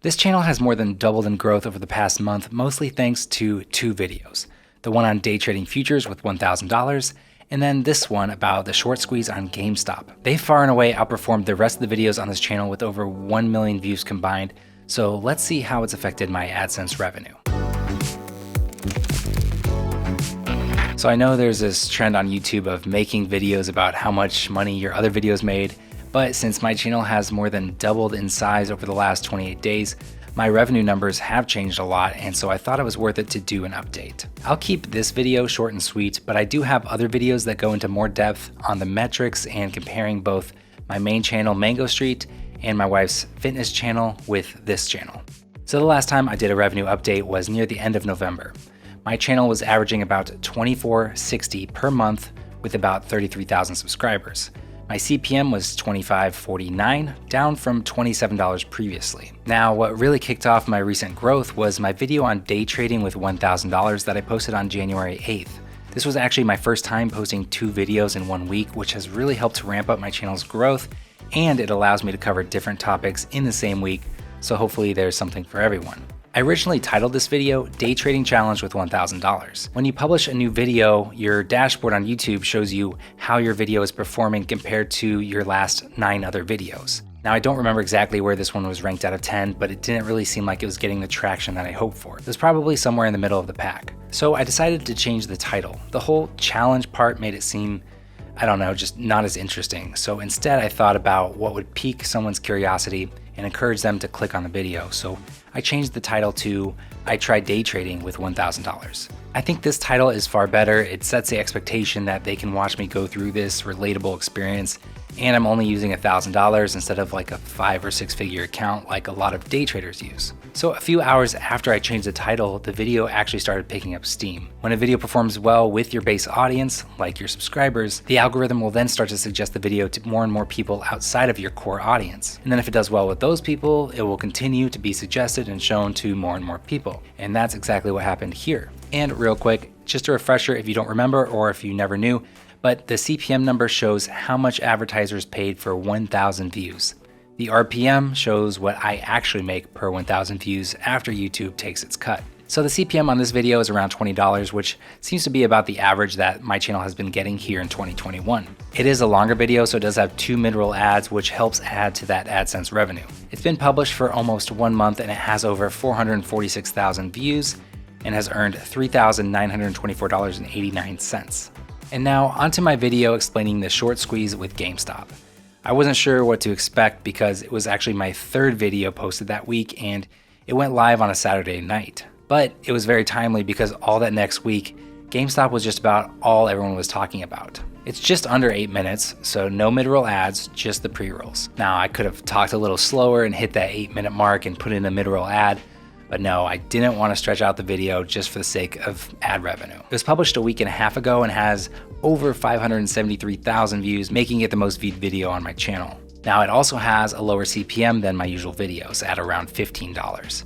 This channel has more than doubled in growth over the past month, mostly thanks to 2 videos. The one on day trading futures with $1,000, and then this one about the short squeeze on Gamestop. They far and away outperformed the rest of the videos on this channel with over 1 million views combined, so let's see how it's affected my AdSense revenue. So I know there's this trend on YouTube of making videos about how much money your other videos made, but since my channel has more than doubled in size over the last 28 days, my revenue numbers have changed a lot, and so I thought it was worth it to do an update. I'll keep this video short and sweet, but I do have other videos that go into more depth on the metrics and comparing both my main channel, Mango Street, and my wife's fitness channel with this channel. So the last time I did a revenue update was near the end of November. My channel was averaging about $24.60 per month with about 33,000 subscribers. My CPM was $25.49, down from $27 previously. Now, what really kicked off my recent growth was my video on day trading with $1,000 that I posted on January 8th. This was actually my first time posting 2 videos in 1 week, which has really helped to ramp up my channel's growth, and it allows me to cover different topics in the same week, so hopefully there's something for everyone. I originally titled this video Day Trading Challenge with $1,000. When you publish a new video, your dashboard on YouTube shows you how your video is performing compared to your last 9 other videos. Now, I don't remember exactly where this one was ranked out of 10, but it didn't really seem like it was getting the traction that I hoped for. It was probably somewhere in the middle of the pack. So I decided to change the title. The whole challenge part made it seem, I don't know, just not as interesting. So instead I thought about what would pique someone's curiosity and encourage them to click on the video. So I changed the title to I Tried Day Trading with $1,000. I think this title is far better. It sets the expectation that they can watch me go through this relatable experience, and I'm only using $1,000 instead of like a 5 or 6 figure account like a lot of day traders use. So a few hours after I changed the title, the video actually started picking up steam. When a video performs well with your base audience, like your subscribers, the algorithm will then start to suggest the video to more and more people outside of your core audience. And then if it does well with those people, it will continue to be suggested and shown to more and more people. And that's exactly what happened here. And real quick, just a refresher if you don't remember or if you never knew, but the CPM number shows how much advertisers paid for 1,000 views. The RPM shows what I actually make per 1,000 views after YouTube takes its cut. So the CPM on this video is around $20, which seems to be about the average that my channel has been getting here in 2021. It is a longer video, so it does have 2 mid-roll ads, which helps add to that AdSense revenue. It's been published for almost 1 month and it has over 446,000 views and has earned $3,924.89. And now onto my video explaining the short squeeze with Gamestop. I wasn't sure what to expect because it was actually my 3rd video posted that week and it went live on a Saturday night. But it was very timely because all that next week, Gamestop was just about all everyone was talking about. It's just under 8 minutes, so no mid-roll ads, just the pre-rolls. Now I could have talked a little slower and hit that 8-minute mark and put in a mid-roll ad, but no, I didn't want to stretch out the video just for the sake of ad revenue. It was published a week and a half ago and has over 573,000 views, making it the most viewed video on my channel. Now it also has a lower CPM than my usual videos at around $15.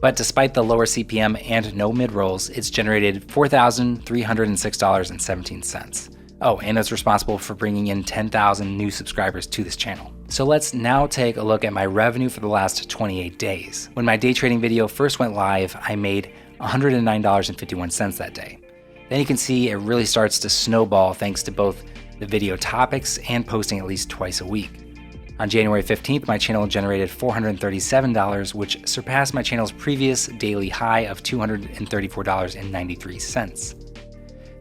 But despite the lower CPM and no mid-rolls, it's generated $4,306.17. Oh, and it's responsible for bringing in 10,000 new subscribers to this channel. So let's now take a look at my revenue for the last 28 days. When my day trading video first went live, I made $109.51 that day. Then you can see it really starts to snowball thanks to both the video topics and posting at least twice a week. On January 15th, my channel generated $437, which surpassed my channel's previous daily high of $234.93.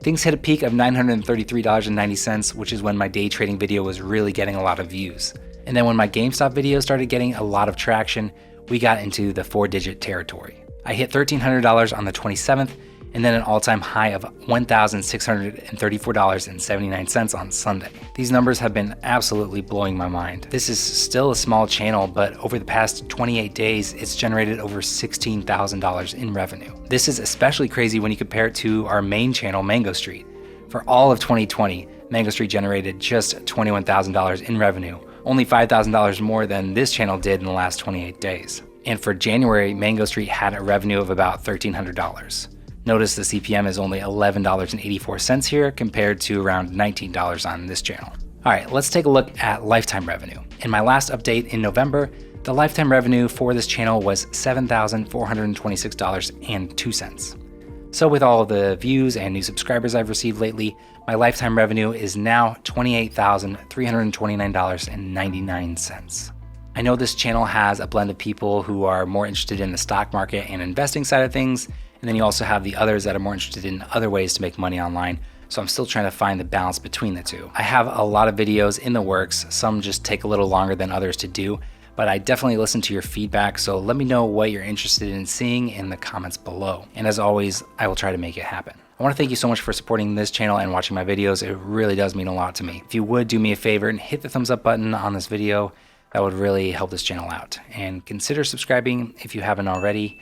Things hit a peak of $933.90, which is when my day trading video was really getting a lot of views. And then when my Gamestop video started getting a lot of traction, we got into the 4-digit territory. I hit $1,300 on the 27th, and then an all-time high of $1,634.79 on Sunday. These numbers have been absolutely blowing my mind. This is still a small channel, but over the past 28 days, it's generated over $16,000 in revenue. This is especially crazy when you compare it to our main channel, Mango Street. For all of 2020, Mango Street generated just $21,000 in revenue, only $5,000 more than this channel did in the last 28 days. And for January, Mango Street had a revenue of about $1,300. Notice the CPM is only $11.84 here compared to around $19 on this channel. All right, let's take a look at lifetime revenue. In my last update in November, The lifetime revenue for this channel was $7,426.02. So with all of the views and new subscribers I've received lately, my lifetime revenue is now $28,329.99. I know this channel has a blend of people who are more interested in the stock market and investing side of things, and then you also have the others that are more interested in other ways to make money online. So I'm still trying to find the balance between the two. I have a lot of videos in the works. Some just take a little longer than others to do, but I definitely listen to your feedback. So let me know what you're interested in seeing in the comments below. And as always, I will try to make it happen. I want to thank you so much for supporting this channel and watching my videos. It really does mean a lot to me. If you would do me a favor and hit the thumbs up button on this video, that would really help this channel out. And consider subscribing if you haven't already.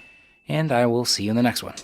And I will see you in the next one.